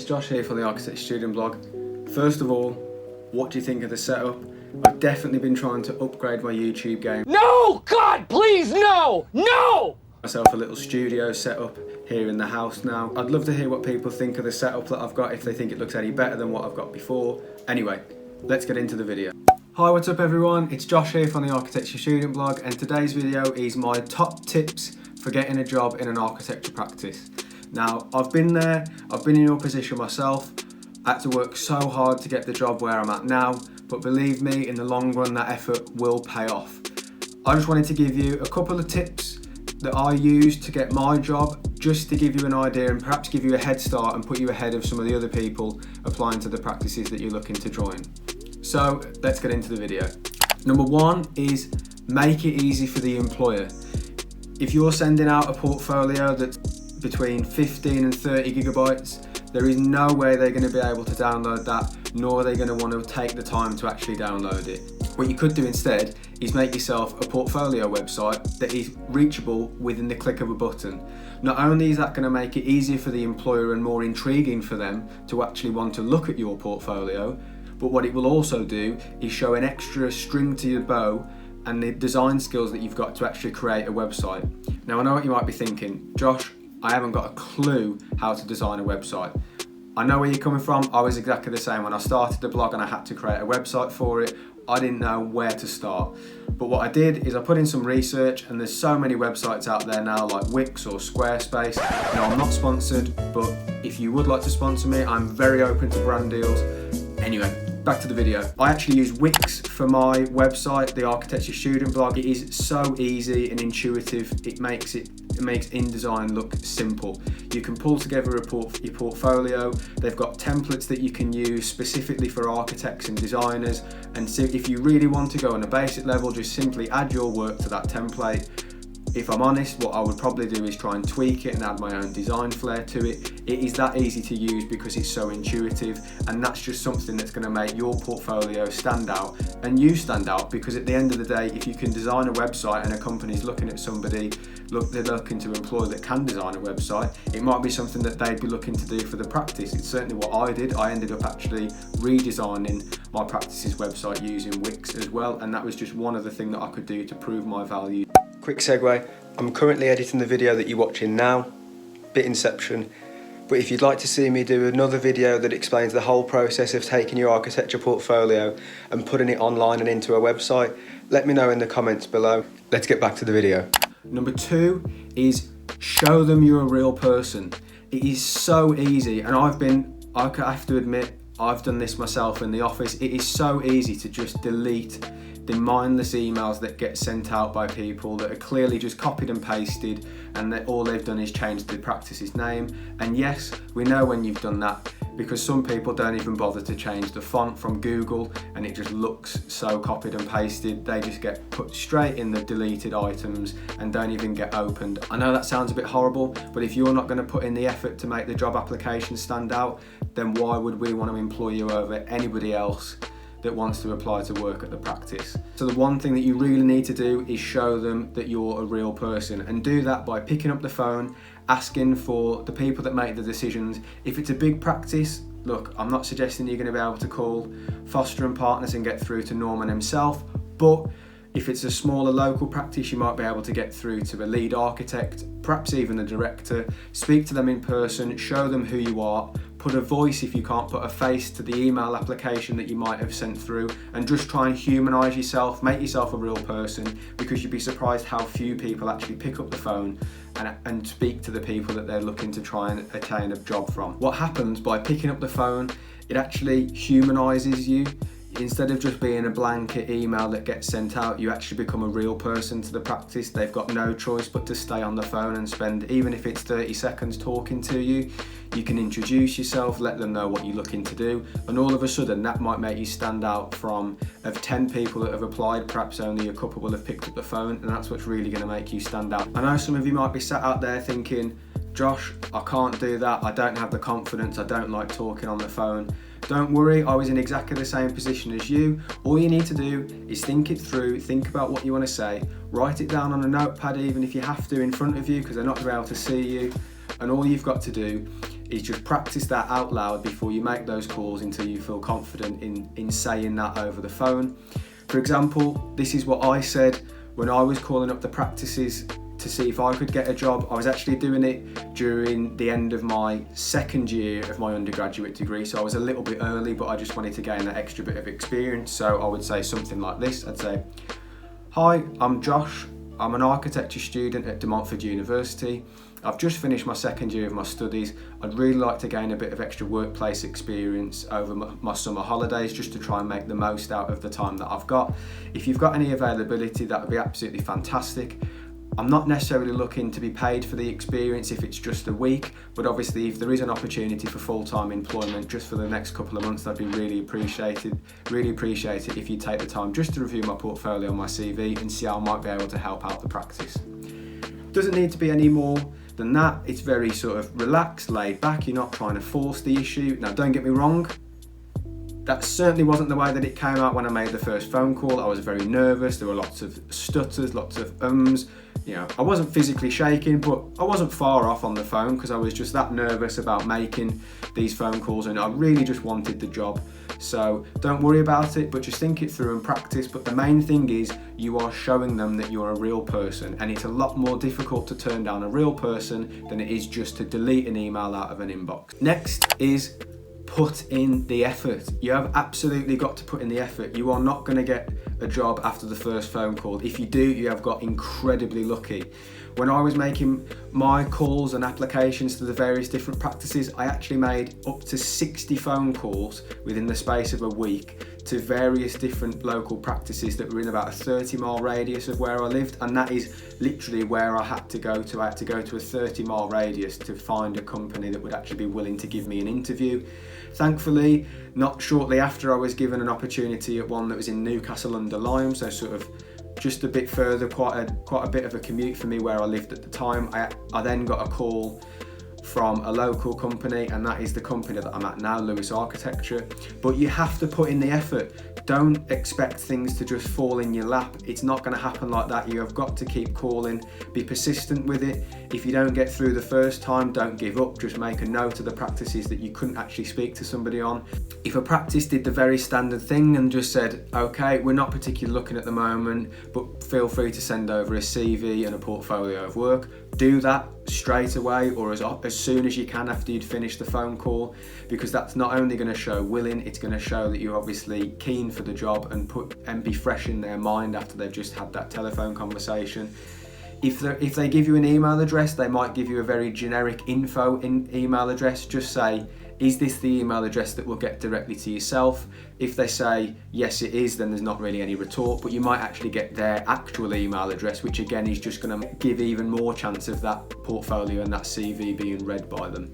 it's Josh here for the ArchitectureStudentBlog. First of all, what do you think of the setup? I've definitely been trying to upgrade my YouTube game. No! God, please, no! No! Myself a little studio setup here in the house now. I'd love to hear what people think of the setup that I've got, if they think it looks any better than what I've got before. Anyway, let's get into the video. Hi, what's up everyone? It's Josh here from the ArchitectureStudentBlog, and today's video is my top tips for getting a job in an architecture practice. Now, I've been there, I've been in your position myself. I had to work so hard to get the job where I'm at now, but believe me, in the long run, that effort will pay off. I just wanted to give you a couple of tips that I used to get my job, just to give you an idea and perhaps give you a head start and put you ahead of some of the other people applying to the practices that you're looking to join. So let's get into the video. Number one is make it easy for the employer. If you're sending out a portfolio that's between 15 and 30 gigabytes, there is no way they're going to be able to download that, nor are they going to want to take the time to actually download it. What you could do instead is make yourself a portfolio website that is reachable within the click of a button. Not only is that going to make it easier for the employer and more intriguing for them to actually want to look at your portfolio, but what it will also do is show an extra string to your bow and the design skills that you've got to actually create a website. Now, I know what you might be thinking, Josh, I haven't got a clue how to design a website. I know where you're coming from. I was exactly the same when I started the blog and I had to create a website for it. I didn't know where to start. But what I did is I put in some research, and there's so many websites out there now like Wix or Squarespace. Now, I'm not sponsored, but if you would like to sponsor me, I'm very open to brand deals. Anyway, back to the video. I actually use Wix for my website, the Architecture Student Blog. It is so easy and intuitive. It makes InDesign look simple. You can pull together your portfolio. They've got templates that you can use specifically for architects and designers. And so if you really want to go on a basic level, just simply add your work to that template. If I'm honest, what I would probably do is try and tweak it and add my own design flair to it. It is that easy to use because it's so intuitive, and that's just something that's going to make your portfolio stand out and you stand out, because at the end of the day, if you can design a website and a company's looking at somebody, they're looking to employ that can design a website, it might be something that they'd be looking to do for the practice. It's certainly what I did. I ended up actually redesigning my practice's website using Wix as well, and that was just one other thing that I could do to prove my value. Quick segue, I'm currently editing the video that you're watching now, bit inception, but if you'd like to see me do another video that explains the whole process of taking your architecture portfolio and putting it online and into a website, let me know in the comments below. Let's get back to the video. Number two is show them you're a real person. It is so easy, and I have to admit, I've done this myself in the office. It is so easy to just delete the mindless emails that get sent out by people that are clearly just copied and pasted, and that all they've done is change the practice's name. And yes, we know when you've done that, because some people don't even bother to change the font from Google, and it just looks so copied and pasted. They just get put straight in the deleted items and don't even get opened. I know that sounds a bit horrible, but if you're not going to put in the effort to make the job application stand out, then why would we want to employ you over anybody else that wants to apply to work at the practice? So the one thing that you really need to do is show them that you're a real person, and do that by picking up the phone, asking for the people that make the decisions. If it's a big practice, look, I'm not suggesting you're going to be able to call Foster and Partners and get through to Norman himself, but if it's a smaller local practice, you might be able to get through to a lead architect, perhaps even a director. Speak to them in person, show them who you are, put a voice if you can't put a face to the email application that you might have sent through, and just try and humanise yourself, make yourself a real person, because you'd be surprised how few people actually pick up the phone and speak to the people that they're looking to try and attain a job from. What happens by picking up the phone, it actually humanises you. Instead of just being a blanket email that gets sent out, you actually become a real person to the practice. They've got no choice but to stay on the phone and spend, even if it's 30 seconds talking to you. You can introduce yourself, let them know what you're looking to do, and all of a sudden that might make you stand out. From of 10 people that have applied, perhaps only a couple will have picked up the phone, and that's what's really going to make you stand out. I know some of you might be sat out there thinking, Josh, I can't do that, I don't have the confidence, I don't like talking on the phone. Don't worry, I was in exactly the same position as you. All you need to do is think it through, think about what you want to say, write it down on a notepad even if you have to in front of you, because they're not going to be able to see you, and all you've got to do is just practice that out loud before you make those calls until you feel confident in saying that over the phone. For example, this is what I said when I was calling up the practices to see if I could get a job. I was actually doing it during the end of my second year of my undergraduate degree, so I was a little bit early, but I just wanted to gain that extra bit of experience. So I would say something like this. I'd say, "Hi, I'm Josh. I'm an architecture student at De Montfort University. I've just finished my second year of my studies. I'd really like to gain a bit of extra workplace experience over my summer holidays, just to try and make the most out of the time that I've got. If you've got any availability, that would be absolutely fantastic. I'm not necessarily looking to be paid for the experience if it's just a week, but obviously if there is an opportunity for full-time employment just for the next couple of months, that'd be really appreciated if you take the time just to review my portfolio and my CV and see how I might be able to help out the practice." Doesn't need to be any more than that. It's very sort of relaxed, laid back. You're not trying to force the issue. Now, don't get me wrong, that certainly wasn't the way that it came out when I made the first phone call. I was very nervous. There were lots of stutters, lots of ums. You know, I wasn't physically shaking, but I wasn't far off on the phone because I was just that nervous about making these phone calls, and I really just wanted the job. So don't worry about it, but just think it through and practice. But the main thing is you are showing them that you're a real person, and it's a lot more difficult to turn down a real person than it is just to delete an email out of an inbox. Next is put in the effort. You have absolutely got to put in the effort. You are not going to get a job after the first phone call. If you do, you have got incredibly lucky. When I was making my calls and applications to the various different practices, I actually made up to 60 phone calls within the space of a week to various different local practices that were in about a 30-mile radius of where I lived, and that is literally where I had to go to. I had to go to a 30-mile radius to find a company that would actually be willing to give me an interview. Thankfully, not shortly after, I was given an opportunity at one that was in Newcastle under Lyme, so sort of just a bit further, quite a bit of a commute for me where I lived at the time. I then got a call from a local company, and that is the company that I'm at now, Lewis Architecture. But you have to put in the effort. Don't expect things to just fall in your lap. It's not going to happen like that. You have got to keep calling, be persistent with it. If you don't get through the first time, don't give up. Just make a note of the practices that you couldn't actually speak to somebody on. If a practice did the very standard thing and just said, "Okay, we're not particularly looking at the moment, but feel free to send over a CV and a portfolio of work," do that straight away, or as soon as you can after you'd finished the phone call, because that's not only going to show willing, it's going to show that you're obviously keen for the job and be fresh in their mind after they've just had that telephone conversation. If they give you an email address, they might give you a very generic info email address. Just say, "Is this the email address that will get directly to yourself?" If they say yes it is, then there's not really any retort, but you might actually get their actual email address, which again is just going to give even more chance of that portfolio and that CV being read by them.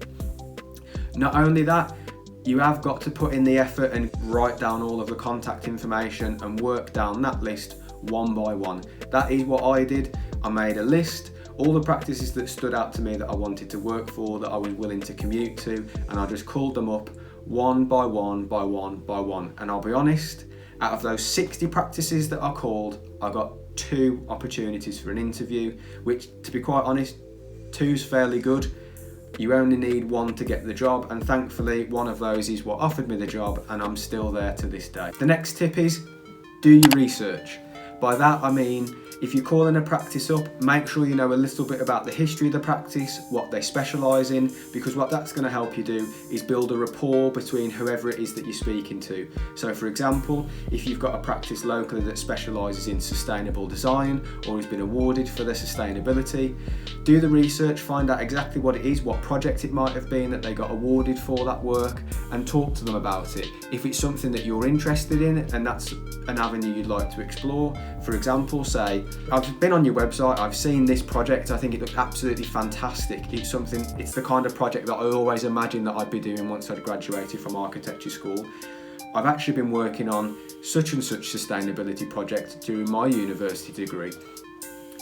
Not only that, you have got to put in the effort and write down all of the contact information and work down that list one by one. That is what I did. I made a list, all the practices that stood out to me that I wanted to work for, that I was willing to commute to, and I just called them up one by one by one by one. And I'll be honest, out of those 60 practices that I called, I got 2 opportunities for an interview, which, to be quite honest, 2's fairly good. You only need 1 to get the job, and thankfully one of those is what offered me the job, and I'm still there to this day. The next tip is do your research. By that I mean, if you're calling a practice up, make sure you know a little bit about the history of the practice, what they specialise in, because what that's going to help you do is build a rapport between whoever it is that you're speaking to. So for example, if you've got a practice locally that specialises in sustainable design or has been awarded for their sustainability, do the research, find out exactly what it is, what project it might have been that they got awarded for that work, and talk to them about it. If it's something that you're interested in and that's an avenue you'd like to explore, for example, say, "I've been on your website, I've seen this project, I think it looks absolutely fantastic. It's the kind of project that I always imagined that I'd be doing once I'd graduated from architecture school. I've actually been working on such and such sustainability project during my university degree."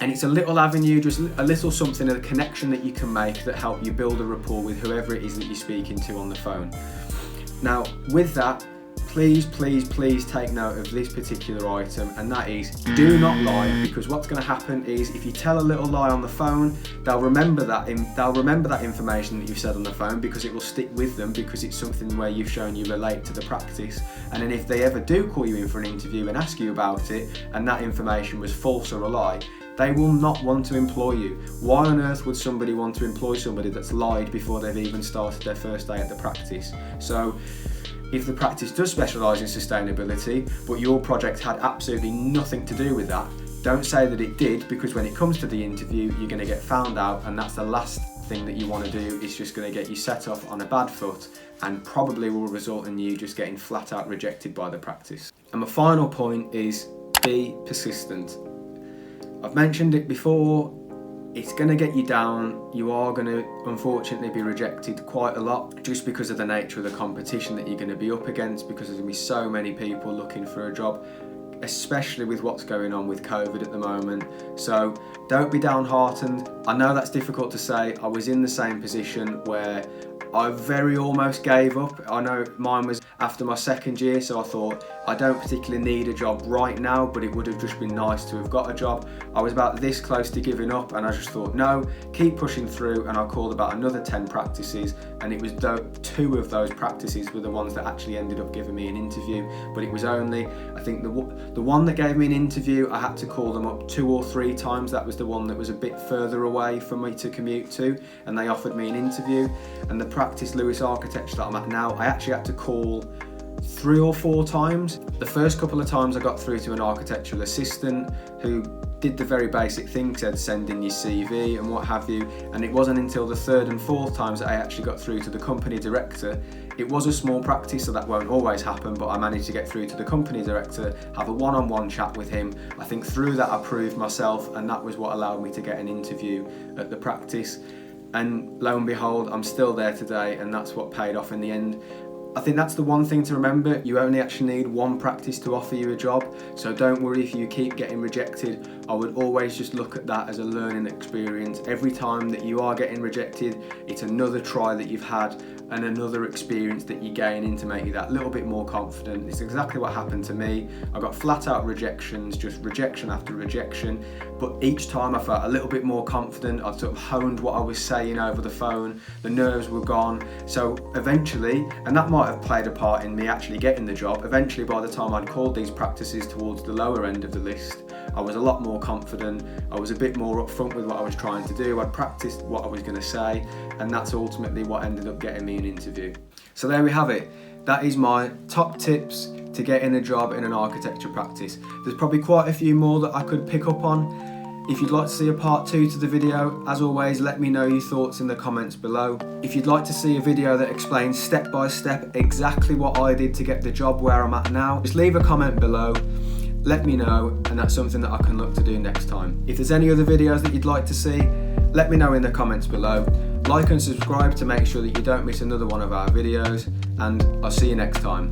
And it's a little avenue, just a little something, a connection that you can make that help you build a rapport with whoever it is that you're speaking to on the phone. Now, with that, please take note of this particular item, and that is, do not lie, because what's going to happen is if you tell a little lie on the phone, they'll remember that information that you've said on the phone, because it will stick with them, because it's something where you've shown you relate to the practice. And then if they ever do call you in for an interview and ask you about it, and that information was false or a lie, they will not want to employ you. Why on earth would somebody want to employ somebody that's lied before they've even started their first day at the practice? So if the practice does specialise in sustainability, but your project had absolutely nothing to do with that, don't say that it did, because when it comes to the interview, you're going to get found out, and that's the last thing that you want to do. It's just going to get you set off on a bad foot, and probably will result in you just getting flat out rejected by the practice. And my final point is, be persistent. I've mentioned it before, it's going to get you down. You are going to unfortunately be rejected quite a lot, just because of the nature of the competition that you're going to be up against, because there's going to be so many people looking for a job, especially with what's going on with COVID at the moment. So don't be downhearted. I know that's difficult to say. I was in the same position where I very almost gave up. I know mine was after my second year, so I thought, I don't particularly need a job right now, but it would have just been nice to have got a job. I was about this close to giving up, and I just thought, no, keep pushing through. And I called about another 10 practices, and it was 2 of those practices were the ones that actually ended up giving me an interview. But it was only, I think the one that gave me an interview, I had to call them up 2 or 3 times. That was the one that was a bit further away for me to commute to, and they offered me an interview. And the practice Lewis Architecture that I'm at now, I actually had to call 3 or 4 times. The first couple of times I got through to an architectural assistant who did the very basic thing, said send in your CV and what have you, and it wasn't until the 3rd and 4th times that I actually got through to the company director. It was a small practice, so that won't always happen, but I managed to get through to the company director, have a one-on-one chat with him. I think through that I proved myself, and that was what allowed me to get an interview at the practice. And lo and behold, I'm still there today, and that's what paid off in the end. I think that's the one thing to remember. You only actually need one practice to offer you a job, so don't worry if you keep getting rejected. I would always just look at that as a learning experience. Every time that you are getting rejected, it's another try that you've had and another experience that you gain in to make you that little bit more confident. It's exactly what happened to me. I got flat out rejections, just rejection after rejection, but each time I felt a little bit more confident. I'd sort of honed what I was saying over the phone, the nerves were gone. So eventually, and that might have played a part in me actually getting the job, eventually by the time I'd called these practices towards the lower end of the list, I was a lot more confident. I was a bit more upfront with what I was trying to do. I'd practiced what I was going to say, and that's ultimately what ended up getting me an interview. So there we have it. That is my top tips to getting a job in an architecture practice. There's probably quite a few more that I could pick up on. If you'd like to see a part 2 to the video, as always, let me know your thoughts in the comments below. If you'd like to see a video that explains step by step exactly what I did to get the job where I'm at now, just leave a comment below. Let me know, and that's something that I can look to do next time. If there's any other videos that you'd like to see, let me know in the comments below. Like and subscribe to make sure that you don't miss another one of our videos, and I'll see you next time.